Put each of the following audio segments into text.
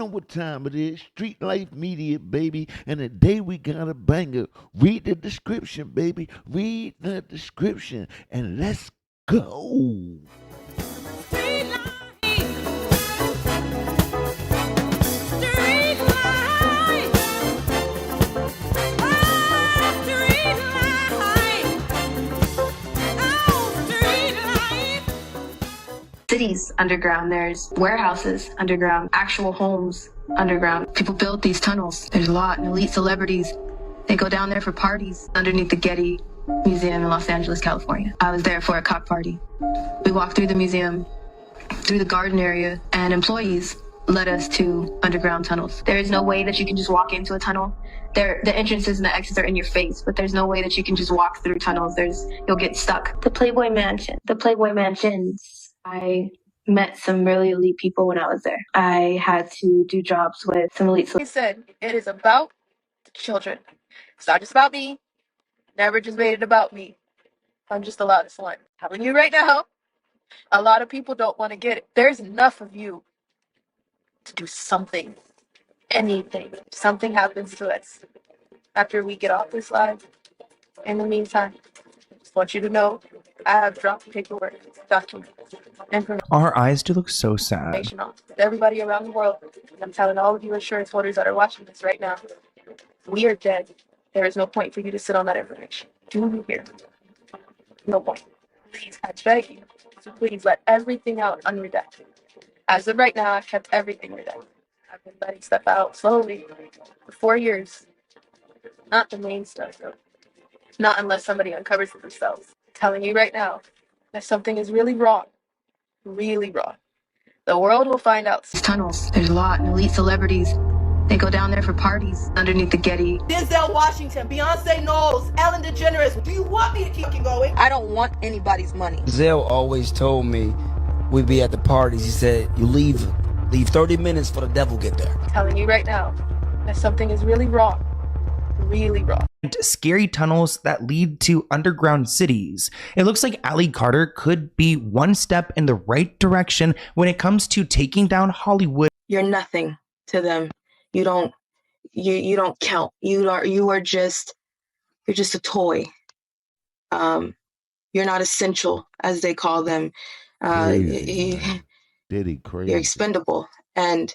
know what time it is. Street Life Media, baby. And today we got a banger. Read the description, baby. Read the description. And let's go. Street life, street life, oh, street life, oh, street life. Cities underground. There's warehouses underground, actual homes underground. People build these tunnels. There's a lot. And elite celebrities, they go down there for parties underneath the Getty Museum in Los Angeles, California. I was there for a cock party. We walked through the museum, through the garden area, and employees led us to underground tunnels. There is no way that you can just walk into a tunnel. The entrances and the exits are in your face, but there's no way that you can just walk through tunnels. You'll get stuck. The Playboy Mansion. The Playboy Mansions. I met some really elite people when I was there. I had to do jobs with some elite. He said, it is about the children. It's not just about me. Never just made it about me. I'm just the loudest one. Telling you right now, a lot of people don't want to get it. There's enough of you to do something, anything. Something happens to us after we get off this live. In the meantime, just want you to know I have dropped paperwork, documents, information Our eyes do look so sad. on to everybody around the world. And I'm telling all of you insurance holders that are watching this right now, we are dead. There is no point for you to sit on that information. Do you hear? No point. Please, I beg you, so please let everything out unredacted. As of right now, I've kept everything redacted. I've been letting stuff out slowly for 4 years. Not the main stuff, though. Not unless somebody uncovers it themselves. I'm telling you right now that something is really wrong. Really wrong. The world will find out. Tunnels. There's a lot. And elite celebrities, they go down there for parties underneath the Getty. Denzel Washington, Beyonce Knowles, Ellen DeGeneres. Do you want me to keep going? I don't want anybody's money. Zell always told me we'd be at the parties. He said, you leave 30 minutes for the devil get there. I'm telling you right now that something is really wrong. Really wrong. And scary tunnels that lead to underground cities. It looks like Ali Carter could be one step in the right direction when it comes to taking down Hollywood. You're nothing to them. You don't count. You're just a toy. You're not essential, as they call them. Diddy crazy. You're expendable. And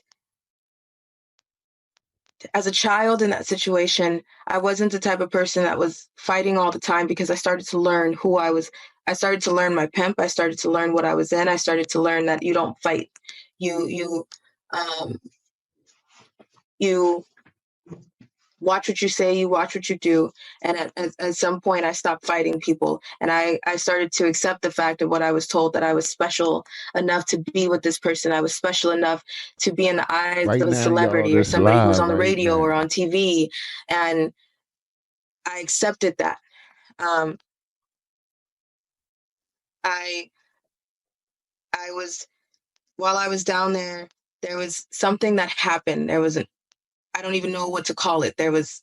as a child in that situation, I wasn't the type of person that was fighting all the time, because I started to learn who I was. I started to learn my pimp. I started to learn what I was in. I started to learn that you don't fight. You watch what you say, you watch what you do. And at some point I stopped fighting people, and I started to accept the fact of what I was told, that I was special enough to be with this person. I was special enough to be in the eyes Right of a now, celebrity y'all, or this somebody who was live on the right radio now. or on TV. And I accepted that. While I was down there was something that happened. I don't even know what to call it. There was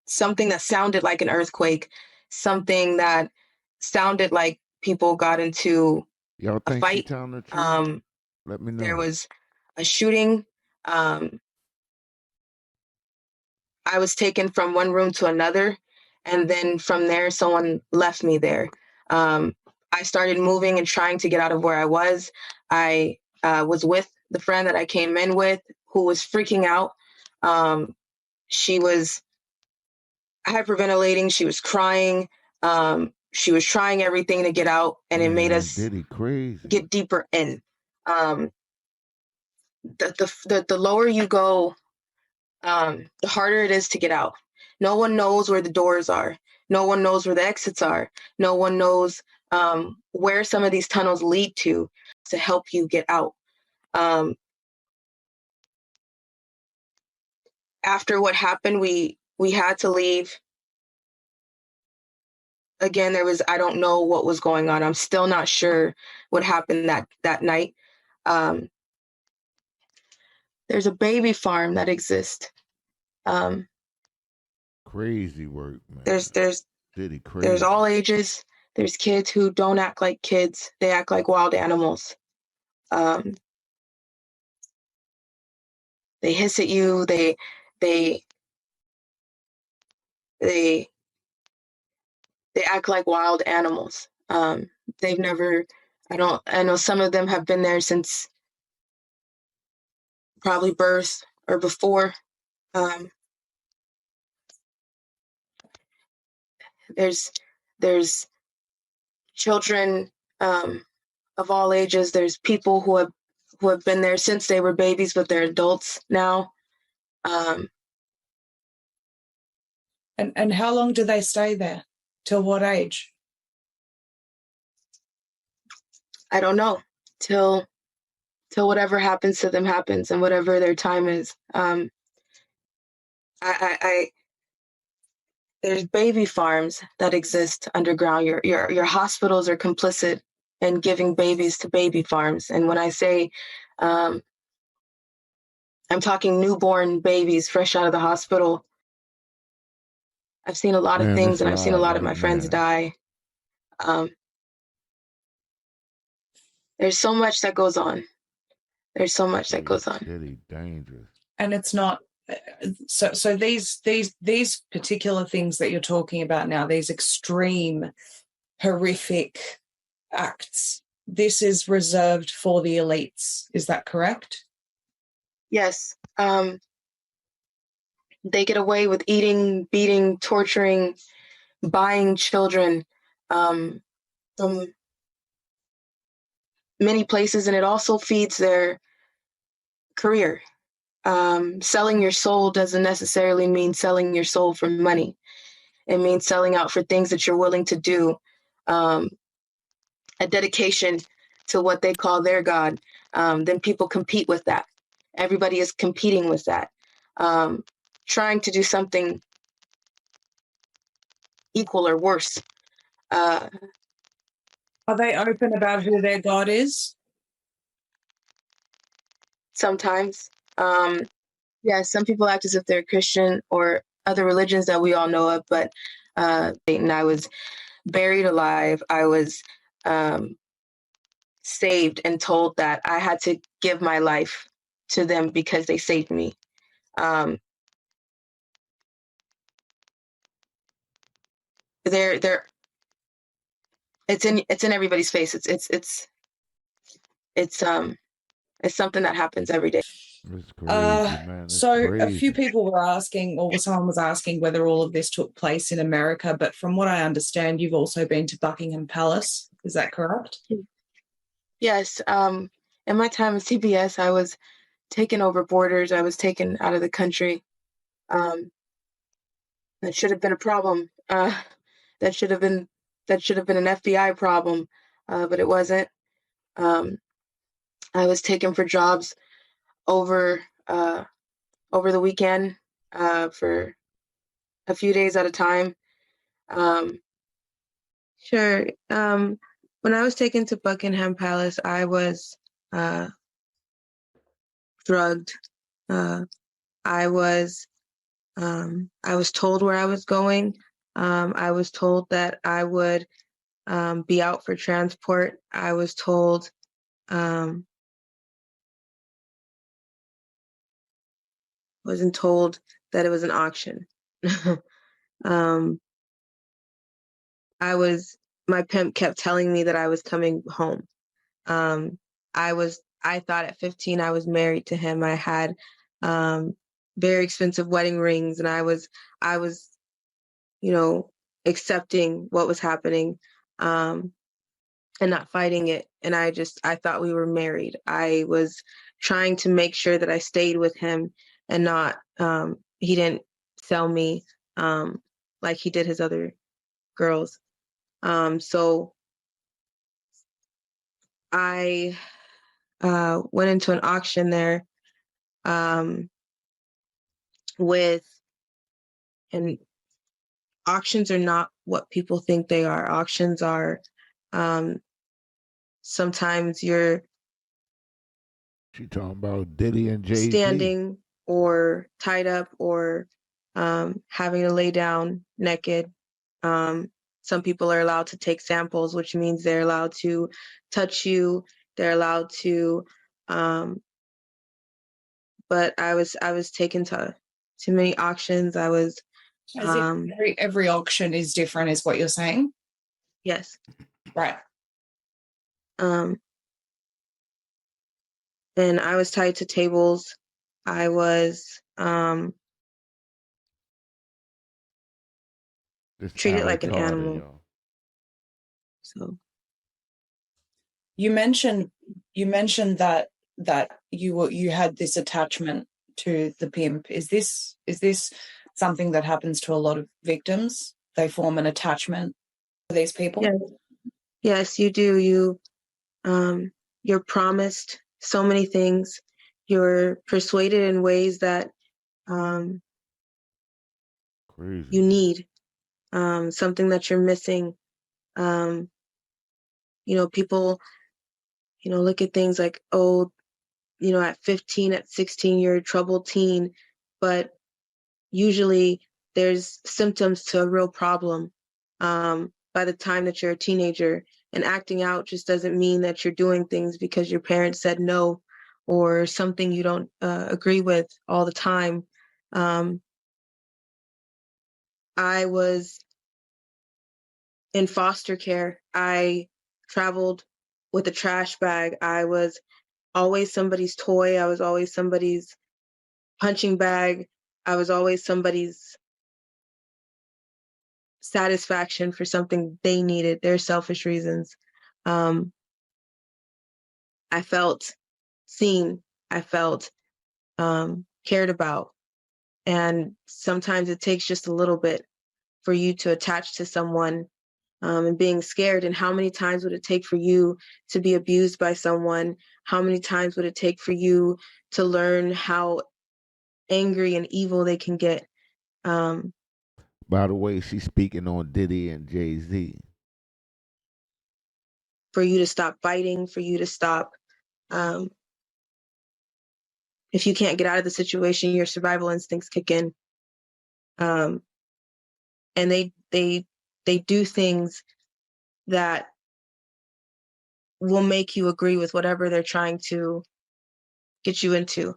something that sounded like an earthquake, something that sounded like people got into Y'all a think she fight. telling the truth? Let me know. There was a shooting. I was taken from one room to another, and then from there, someone left me there. I started moving and trying to get out of where I was. I was with the friend that I came in with, who was freaking out. She was hyperventilating. She was crying. She was trying everything to get out, and it made us Diddy crazy. get deeper in. The lower you go, the harder it is to get out. No one knows where the doors are. No one knows where the exits are. No one knows where some of these tunnels lead to help you get out. After what happened, we had to leave. Again, I don't know what was going on. I'm still not sure what happened that night. There's a baby farm that exists. Crazy work, man. There's Diddy crazy. There's all ages. There's kids who don't act like kids. They act like wild animals. they hiss at you, they they act like wild animals. They've never, I know some of them have been there since probably birth or before. Um, there's children of all ages. There's people who have been there since they were babies, but they're adults now. And how long do they stay there? Till what age? I don't know. Till whatever happens to them happens, and whatever their time is. There's baby farms that exist underground. Your hospitals are complicit in giving babies to baby farms. And when I say, I'm talking newborn babies fresh out of the hospital. I've seen a lot of Man, things, it's and I've seen a live lot of right my friends now. die. There's so much that goes on. There's so much that goes on. Diddy, dangerous. And it's not. So these particular things that you're talking about now, these extreme, horrific acts, this is reserved for the elites. Is that correct? Yes. They get away with eating, beating, torturing, buying children from many places, and it also feeds their career. Selling your soul doesn't necessarily mean selling your soul for money. It means selling out for things that you're willing to do, a dedication to what they call their God. Then people compete with that. Everybody is competing with that, trying to do something equal or worse. Are they open about who their God is? Sometimes. Yeah, some people act as if they're Christian or other religions that we all know of, but and I was buried alive. I was saved and told that I had to give my life to them because they saved me. They're it's in everybody's face. It's something that happens every day. It's crazy, man. It's So crazy. a few people were asking, or someone was asking whether all of this took place in America, but from what I understand, you've also been to Buckingham Palace. Is that correct? Yes. In my time at CBS, I was taken over borders. I was taken out of the country. That should have been a problem. That should have been an FBI problem, but it wasn't. I was taken for jobs over the weekend for a few days at a time. Sure. When I was taken to Buckingham Palace, I was drugged. I was told where I was going. I was told that I would be out for transport. I was told wasn't told that it was an auction. My pimp kept telling me that I was coming home. I thought at 15 I was married to him. I had very expensive wedding rings, and I was, accepting what was happening, and not fighting it. And I thought we were married. I was trying to make sure that I stayed with him and not, he didn't sell me like he did his other girls. So I went into an auction there and auctions are not what people think they are. Auctions are sometimes you're She talking about Diddy and Jay-Z. standing or tied up or having to lay down naked. Some people are allowed to take samples, which means they're allowed to touch you. They're allowed to but I was taken to too many auctions. I was As if every auction is different, is what you're saying? yes. Right. And I was tied to tables. I was This treated Ally like an Carter, animal. y'all. So You mentioned that you had this attachment to the pimp. Is this something that happens to a lot of victims? They form an attachment to these people? yes, you do. You're promised so many things. You're persuaded in ways that Crazy. you need, something that you're missing. People, look at things like, oh, at 15, at 16, you're a troubled teen, but usually there's symptoms to a real problem by the time that you're a teenager. And acting out just doesn't mean that you're doing things because your parents said no or something you don't agree with all the time. I was in foster care. I traveled with a trash bag. I was always somebody's toy. I was always somebody's punching bag. I was always somebody's satisfaction for something they needed, their selfish reasons. I felt seen. I felt cared about. And sometimes it takes just a little bit for you to attach to someone and being scared. And how many times would it take for you to be abused by someone? How many times would it take for you to learn how angry and evil they can get? By the way, she's speaking on Diddy and Jay-Z. For you to stop fighting, for you to stop. If you can't get out of the situation, your survival instincts kick in. And they do things that will make you agree with whatever they're trying to get you into.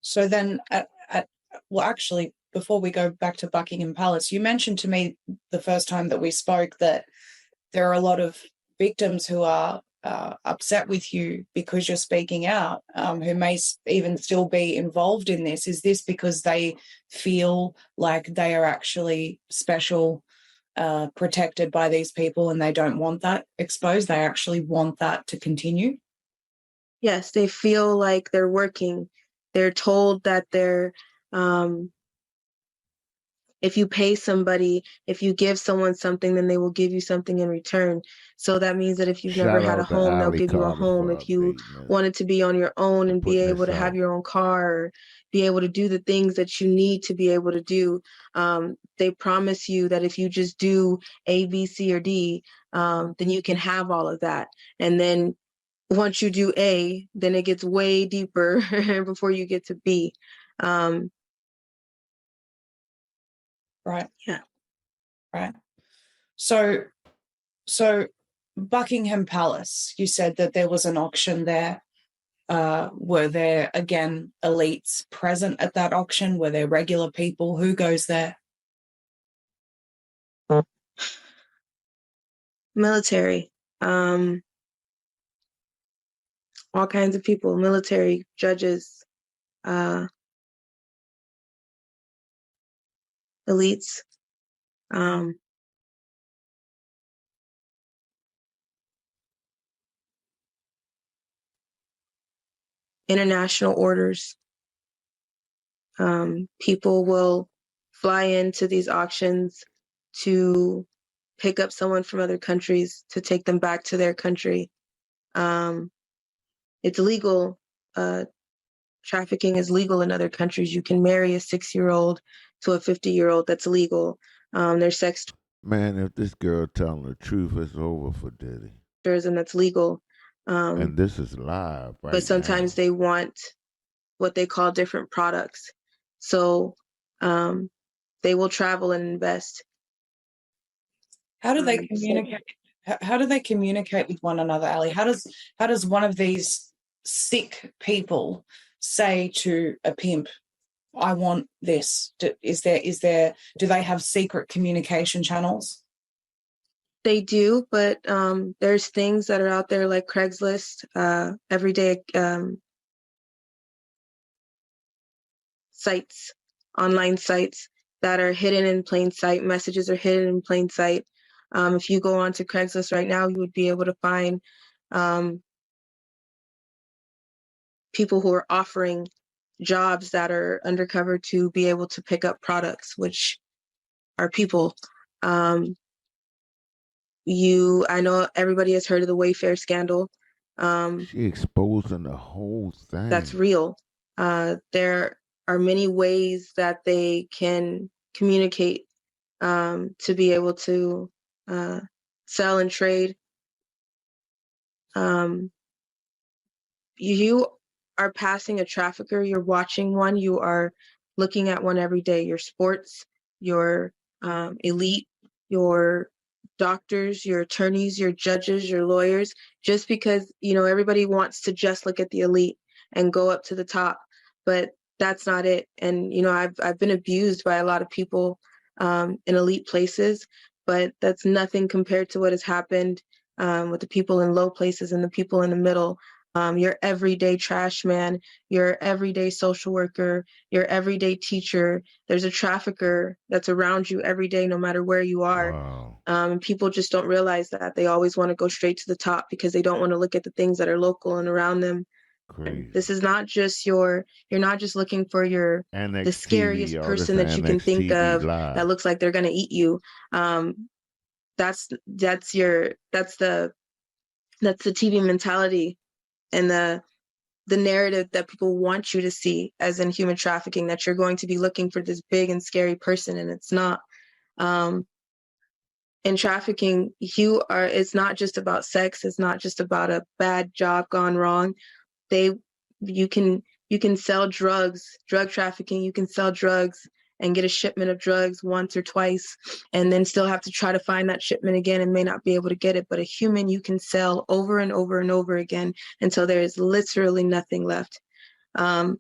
So then, well, actually, before we go back to Buckingham Palace, you mentioned to me the first time that we spoke that there are a lot of victims who are upset with you because you're speaking out, who may even still be involved in this. Is this because they feel like they are actually special, protected by these people, and they don't want that exposed? They actually want that to continue? Yes, they feel like they're working. They're told that they're, if you pay somebody, if you give someone something, then they will give you something in return. So that means that if you've never Shout had a out to home, they'll Ally give you a Carter home. for If you updating us wanted to be on your own and be putting able this to have out. your own car, or be able to do the things that you need to be able to do, they promise you that if you just do A, B, C, or D, then you can have all of that. And then once you do A, then it gets way deeper before you get to B. Right. Yeah. Right. So Buckingham Palace, you said that there was an auction there. Were there, again, elites present at that auction? Were there regular people? Who goes there? Military. All kinds of people, military, judges, elites. International orders. People will fly into these auctions to pick up someone from other countries to take them back to their country. It's legal. Trafficking is legal in other countries. You can marry a 6-year-old to a 50-year-old. That's legal. There's sex Man, if this girl telling the truth, it's over for Diddy. tourism that's legal. And this is live right But sometimes now. they want what they call different products. So they will travel and invest. How do they communicate? How do they communicate with one another, Ali? How does one of these sick people say to a pimp, I want this? Do they have secret communication channels? They do, but there's things that are out there like Craigslist, everyday sites, online sites that are hidden in plain sight. Messages are hidden in plain sight. If you go onto Craigslist right now, you would be able to find people who are offering jobs that are undercover to be able to pick up products, which are people. I know everybody has heard of the Wayfair scandal. She exposing the whole That's thing. real. There are many ways that they can communicate to be able to sell and trade. You are passing a trafficker, you're watching one, you are looking at one every day. Your sports, your elite, your doctors, your attorneys, your judges, your lawyers, just because, everybody wants to just look at the elite and go up to the top, but that's not it. And, I've been abused by a lot of people in elite places, but that's nothing compared to what has happened with the people in low places and the people in the middle. Your everyday trash man, your everyday social worker, your everyday teacher. There's a trafficker that's around you every day, no matter where you are. Wow. And people just don't realize that. They always want to go straight to the top because they don't want to look at the things that are local and around them. Crazy. This is not just you're not just looking for the Annex scariest TV, all this person that you can Annex think TV of live. that looks like they're going to eat you. That's the TV mentality and the narrative that people want you to see as in human trafficking, that you're going to be looking for this big and scary person, and it's not. In trafficking, it's not just about sex. It's not just about a bad job gone wrong. You can sell drugs, drug trafficking. You can sell drugs and get a shipment of drugs once or twice and then still have to try to find that shipment again and may not be able to get it. But a human you can sell over and over and over again until there is literally nothing left. And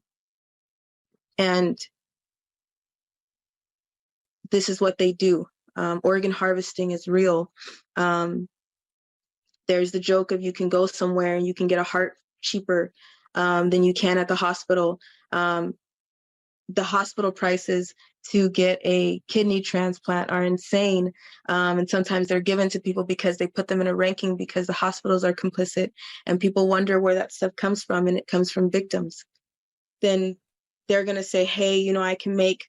this is what they do. Organ harvesting is real. There's the joke of you can go somewhere and you can get a heart cheaper than you can at the hospital. The hospital prices to get a kidney transplant are insane. And sometimes they're given to people because they put them in a ranking because the hospitals are complicit, and people wonder where that stuff comes from, and it comes from victims. Then they're going to say, hey, I can make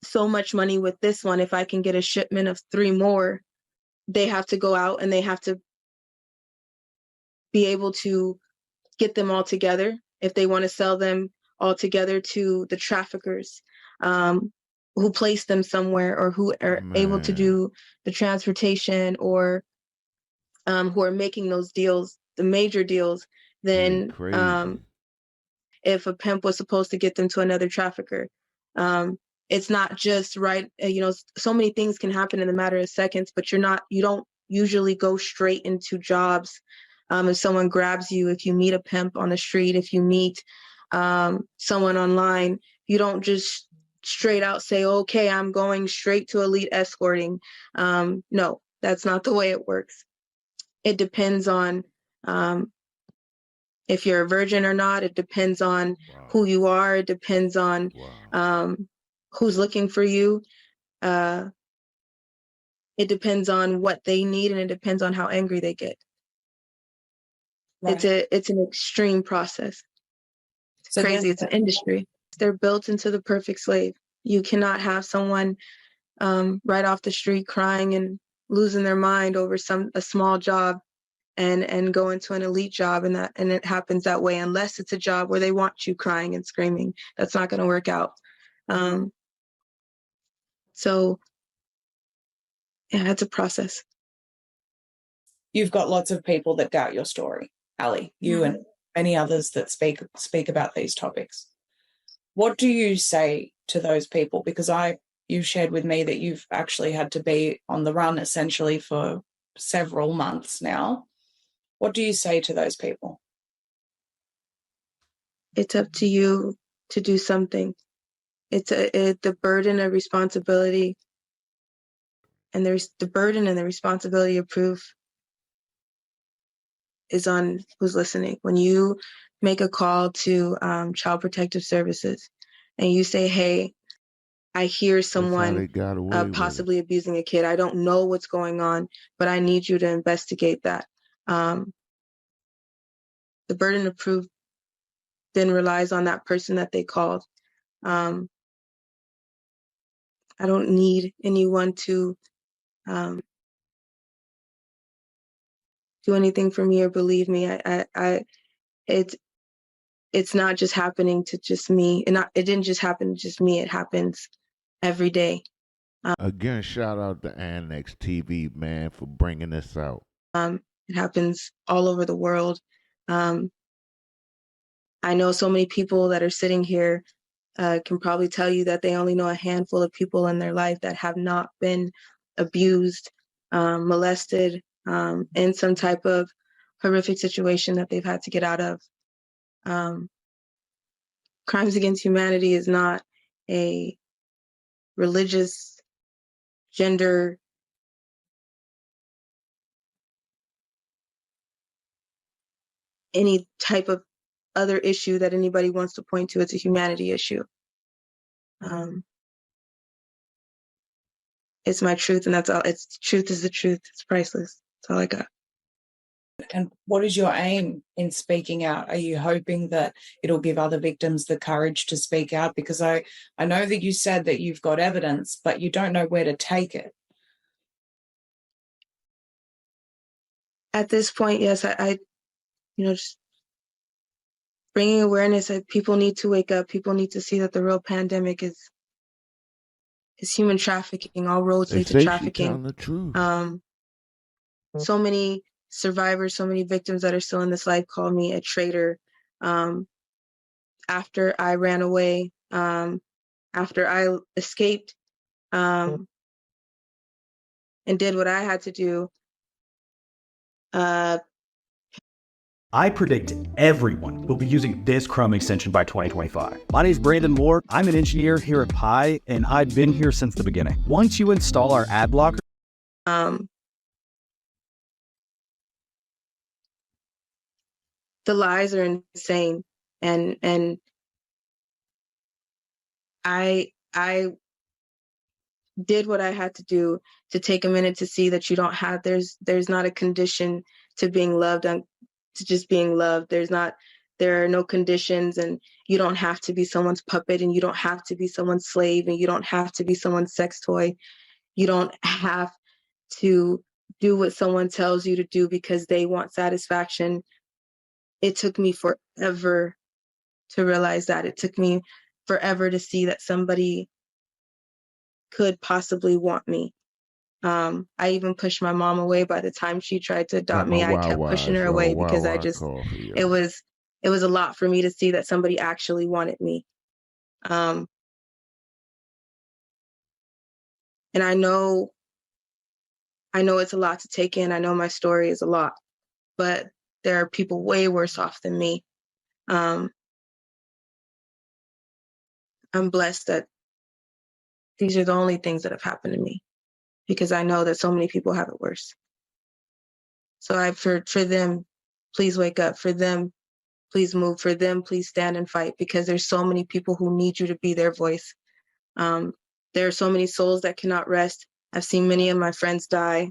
so much money with this one. If I can get a shipment of 3 more, they have to go out and they have to be able to get them all together if they want to sell them all together to the traffickers who place them somewhere, or who are able to do the transportation, or who are making those deals, the major deals. Then if a pimp was supposed to get them to another trafficker, it's not just right. So many things can happen in a matter of seconds, but you don't usually go straight into jobs. If someone grabs you, if you meet a pimp on the street, if you meet someone online, you don't just straight out say, okay, I'm going straight to elite escorting. No, that's not the way it works. It depends on if you're a virgin or not. It depends on who you are. It depends on who's looking for you. It depends on what they need, and it depends on how angry they get. Right. It's an extreme process. It's crazy. It's an industry. They're built into the perfect slave. You cannot have someone right off the street crying and losing their mind over a small job and go into an elite job, and it happens that way, unless it's a job where they want you crying and screaming. That's not going to work out. So yeah, it's a process. You've got lots of people that doubt your story, Ali, you and many others that speak about these topics. What do you say to those people? Because you shared with me that you've actually had to be on the run essentially for several months now. What do you say to those people? it's up to you to do something. The burden of responsibility, and there's the burden and the responsibility of proof is on who's listening. When you make a call to Child Protective Services and you say, hey, I hear That's how someone they got away with it. possibly abusing a kid. I don't know what's going on, but I need you to investigate that. The burden of proof then relies on that person that they called. I don't need anyone to do anything for me or believe me. It's not just happening to just me. It didn't just happen to just me. It happens every day. Again, shout out to Annex TV, man, for bringing this out. It happens all over the world. I know so many people that are sitting here can probably tell you that they only know a handful of people in their life that have not been abused, molested, in some type of horrific situation that they've had to get out of. Crimes against humanity is not a religious, gender, any type of other issue that anybody wants to point to. It's a humanity issue. It's my truth, and that's all. Truth is the truth. It's priceless. That's all I got. And what is your aim in speaking out? Are you hoping that it'll give other victims the courage to speak out? Because I know that you said that you've got evidence, but you don't know where to take it. At this point, yes, I just bringing awareness that people need to wake up. People need to see that the real pandemic is human trafficking. All roads They lead to say she trafficking. telling the truth. So many survivors, so many victims that are still in this life call me a traitor. After I ran away, after I escaped, and did what I had to do. I predict everyone will be using this Chrome extension by 2025. My name is Brandon Moore. I'm an engineer here at Pi, and I've been here since the beginning. Once you install our ad blocker, the lies are insane, and I did what I had to do to take a minute to see that you don't have there's not a condition to being loved, to just being loved. There are no conditions, and you don't have to be someone's puppet, and you don't have to be someone's slave, and you don't have to be someone's sex toy. You don't have to do what someone tells you to do because they want satisfaction. It took me forever to realize that. It took me forever to see that somebody could possibly want me. I even pushed my mom away. By the time she tried to adopt me, I kept pushing her away because it was a lot for me to see that somebody actually wanted me. And I know it's a lot to take in. I know my story is a lot, but there are people way worse off than me. I'm blessed that these are the only things that have happened to me, because I know that so many people have it worse. So for them, please wake up. For them, please move. For them, please stand and fight, because there's so many people who need you to be their voice. There are so many souls that cannot rest. I've seen many of my friends die.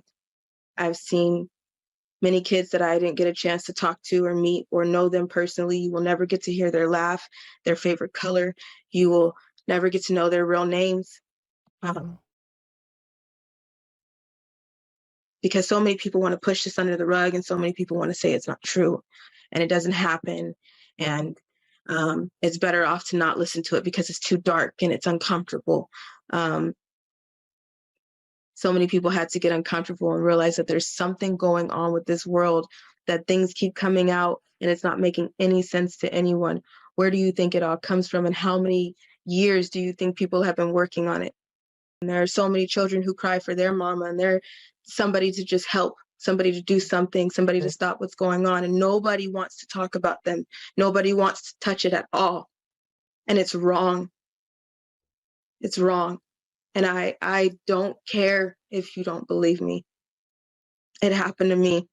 I've seen many kids that I didn't get a chance to talk to or meet or know them personally. You will never get to hear their laugh, their favorite color. You will never get to know their real names. Because so many people want to push this under the rug, and so many people want to say it's not true and it doesn't happen. And it's better off to not listen to it because it's too dark and it's uncomfortable. So many people had to get uncomfortable and realize that there's something going on with this world, that things keep coming out and it's not making any sense to anyone. Where do you think it all comes from, and how many years do you think people have been working on it? And there are so many children who cry for their mama and they're somebody to just help somebody to do something, somebody to stop what's going on, and nobody wants to talk about them. Nobody wants to touch it at all. And it's wrong. It's wrong. And I don't care if you don't believe me. It happened to me.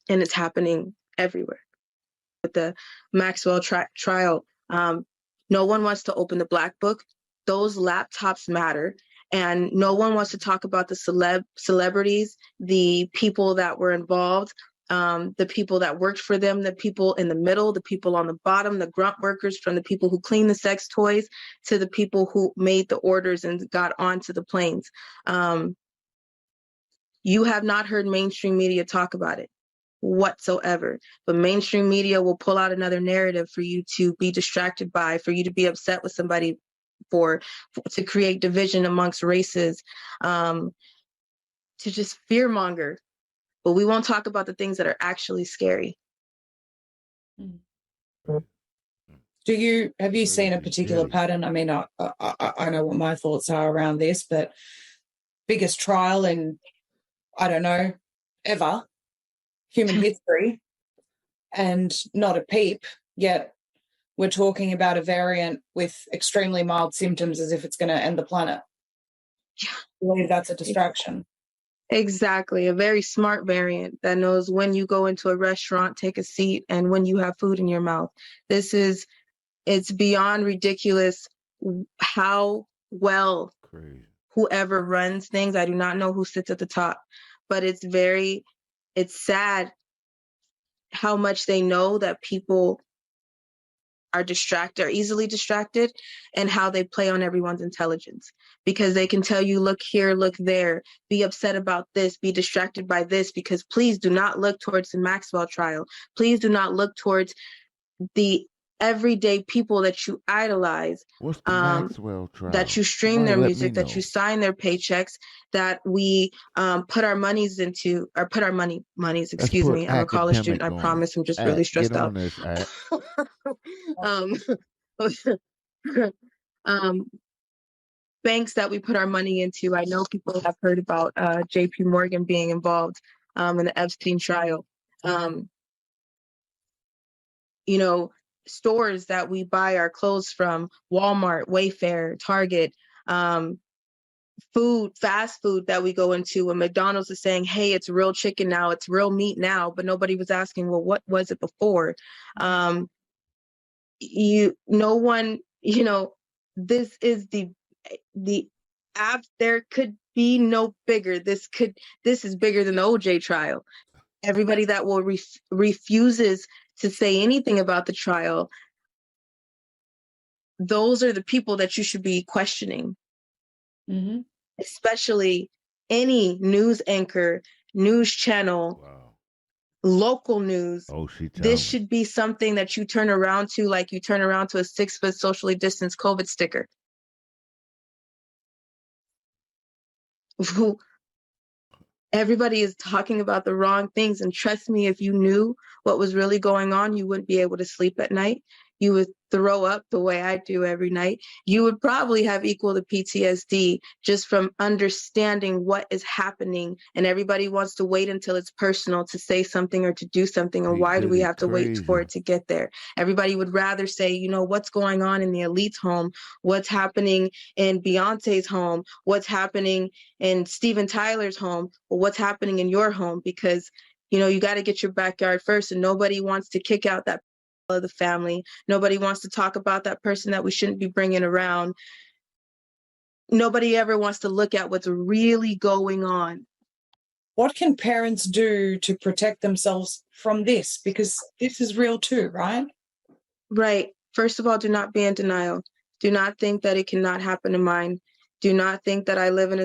And it's happening everywhere. With the Maxwell trial, no one wants to open the black book. Those laptops matter. And no one wants to talk about the celebrities, the people that were involved, the people that worked for them, the people in the middle, the people on the bottom, the grunt workers, from the people who clean the sex toys to the people who made the orders and got onto the planes. You have not heard mainstream media talk about it whatsoever, but mainstream media will pull out another narrative for you to be distracted by, for you to be upset with somebody, to create division amongst races, to just fearmonger. But we won't talk about the things that are actually scary. Have you seen a particular pattern? I mean, I know what my thoughts are around this, but biggest trial in, I don't know, ever, human history, and not a peep, yet we're talking about a variant with extremely mild symptoms as if it's going to end the planet. I believe that's a distraction. Exactly. A very smart variant that knows when you go into a restaurant, take a seat, and when you have food in your mouth. It's beyond ridiculous how well whoever runs things. I do not know who sits at the top, but it's sad how much they know that people are easily distracted, and how they play on everyone's intelligence, because they can tell you, look here, look there, be upset about this, be distracted by this, because please do not look towards the Maxwell trial. Please do not look towards the everyday people that you idolize. What's the Maxwell trial? That you stream their music, that you sign their paychecks, that we put our monies into, or put our monies, excuse me. I'm a college student, I promise. I'm just really stressed out. Banks that we put our money into. I know people have heard about JP Morgan being involved in the Epstein trial. Stores that we buy our clothes from, Walmart, Wayfair, Target, fast food that we go into, when McDonald's is saying, hey, it's real chicken now, it's real meat now, but nobody was asking, well, what was it before? This is the app. There could be no bigger. This is bigger than the OJ trial. Everybody that will refuses to say anything about the trial, those are the people that you should be questioning. Mm-hmm. Especially any news anchor, news channel, local news. This should be something that you turn around to, like you turn around to a 6-foot socially distanced COVID sticker. Everybody is talking about the wrong things. And trust me, if you knew what was really going on, you wouldn't be able to sleep at night. You would throw up the way I do every night. You would probably have equal to PTSD just from understanding what is happening. And everybody wants to wait until it's personal to say something or to do something. And why do we have to wait for it to get there? Everybody would rather say, what's going on in the elite's home? What's happening in Beyonce's home? What's happening in Steven Tyler's home? Or what's happening in your home? Because, you got to get your backyard first. And nobody wants to kick out that of the family. Nobody wants to talk about that person that we shouldn't be bringing around. Nobody ever wants to look at what's really going on. What can parents do to protect themselves from this? Because this is real too, right? Right. First of all, do not be in denial. Do not think that it cannot happen to mine. Do not think that I live in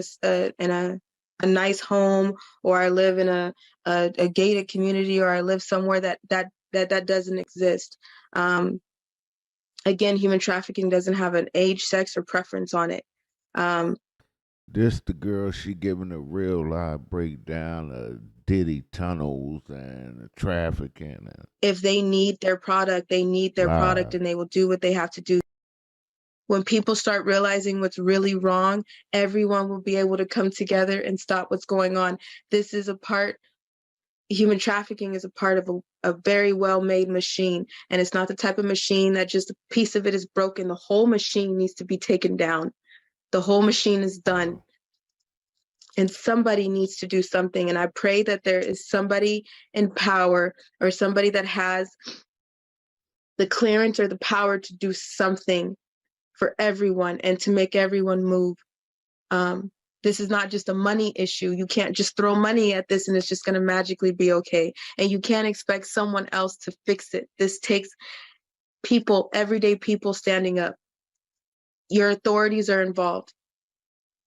a nice home, or I live in a gated community, or I live somewhere that doesn't exist. Again, human trafficking doesn't have an age, sex, or preference on it. This the girl, she giving a real live breakdown of Diddy tunnels and trafficking. If they need their product, they need their product, and they will do what they have to do. When people start realizing what's really wrong, everyone will be able to come together and stop what's going on. This is a part, human trafficking is a part of a very well-made machine. And it's not the type of machine that just a piece of it is broken. The whole machine needs to be taken down. The whole machine is done. And somebody needs to do something. And I pray that there is somebody in power or somebody that has the clearance or the power to do something for everyone and to make everyone move. This is not just a money issue. You can't just throw money at this and it's just going to magically be okay. And you can't expect someone else to fix it. This takes people, everyday people standing up. Your authorities are involved.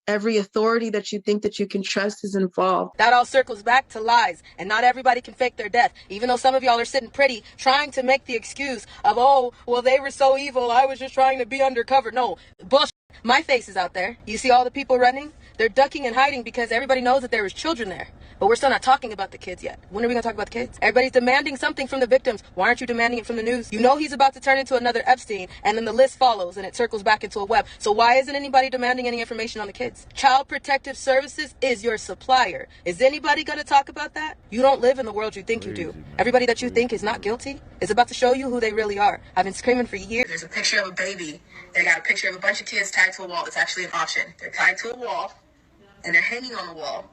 Every authority that you think that you can trust is involved. That all circles back to lies, and not everybody can fake their death. Even though some of y'all are sitting pretty, trying to make the excuse of, oh, well, they were so evil, I was just trying to be undercover. No, bullshit. My face is out there. You see all the people running? They're ducking and hiding because everybody knows that there was children there. But we're still not talking about the kids yet. When are we going to talk about the kids? Everybody's demanding something from the victims. Why aren't you demanding it from the news? You know he's about to turn into another Epstein, and then the list follows, and it circles back into a web. So why isn't anybody demanding any information on the kids? Child Protective Services is your supplier. Is anybody going to talk about that? You don't live in the world you think you do. Everybody that you think is not guilty is about to show you who they really are. I've been screaming for years. There's a picture of a baby. They got a picture of a bunch of kids tied to a wall. It's actually an option. They're tied to a wall, and they're hanging on the wall.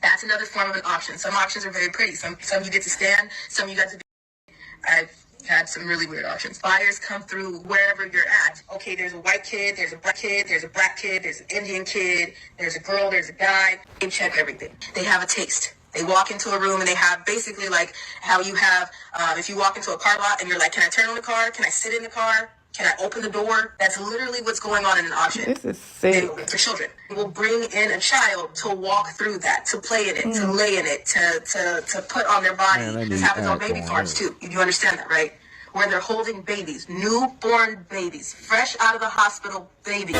That's another form of an option. Some options are very pretty. Some you get to stand, some you got to be. I've had some really weird options. Fires come through wherever you're at. Okay, there's a white kid, there's a black kid, there's a black kid, there's an Indian kid, there's a girl, there's a guy. They check everything. They have a taste. They walk into a room and they have basically like how you have, if you walk into a car lot and you're like, can I turn on the car? Can I sit in the car? Can I open the door? That's literally what's going on in an option. This is sick. For children. We'll bring in a child to walk through that, to play in it, to lay in it, to put on their body. Man, this happens on baby farms too. You understand that, right? Where they're holding babies, newborn babies, fresh out of the hospital babies.